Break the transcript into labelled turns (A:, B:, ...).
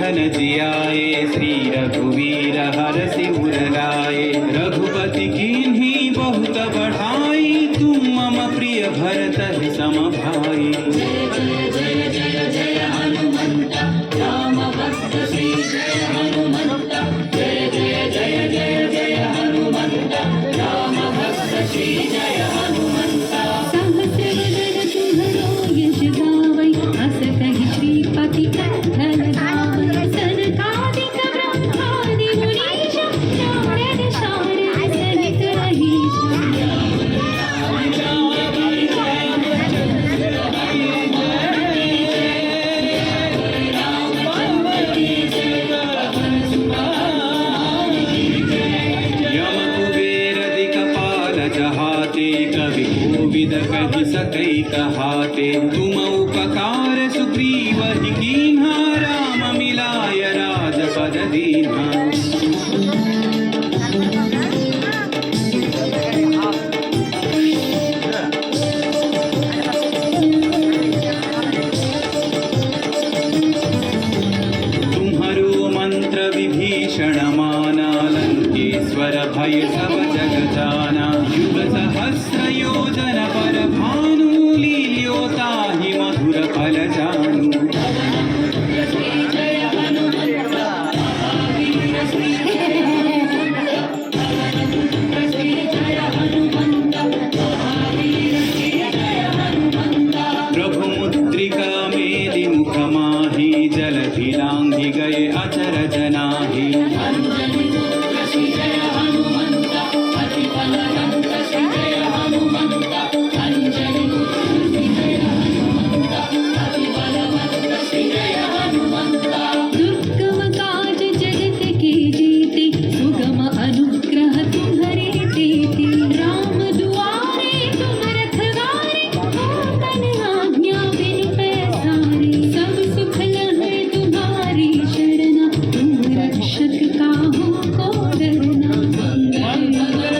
A: धन जियाए, श्री रघुवीर हरषि उर लाए। रघुपति कीन्ही बहुत बढ़ाई, तुम मम प्रिय भरत ही सम भाई।
B: जय जय जय जय जय हनुमंत राम भक्त श्री जय हनुमंत। जय जय जय जय जय हनुमंत राम भक्त श्री जय हनुमंत।
C: सहस्रवदन तुम्हरो यश गावै, अस कहि श्रीपति कंठन गावै। सनकादिक ब्रह्मादि मुनीश, नारद शारद सहित अहीश।
A: यम कुबेर दिक्पाल जहाते, कवि कोविद कहि सकै कहाते। तुम उपकार सुग्रीव ही कीन्हा, राम मिलाय राजपद दीन्हा। तुम्हरो मंत्र विभीषण माना, लंकेश्वर भय सब जग जाना। युग सहस्र योजन पर भानु, लील्यो ताहि मधुर फल जानू।
B: जय हनुमंत महावीर श्री जय हनुमंत। श्री जय हनुमंत महावीर श्री जय हनुमंत।
A: प्रभु मुद्रिका मेलि मुख माहि, जलधि लांघि गए अचर जनाहि।
B: अंजनी पुत्र श्री जय हनुमंत, अति बलवंत श्री जय हनुमंत। अंजनी पुत्र श्री जय हनुमंत, अति बलवंत श्री जय हनुमंत।
C: दुर्गम काज जगत के जीते, सुगम अनुग्रह तुम्हरे तेते। राम दुआरे तुम रखवारे, होतन आज्ञा बिनु पैसारे। सब सुख लहै तुम्हारी शरणा, तुम रक्षक काहू को डरना।
B: मंगल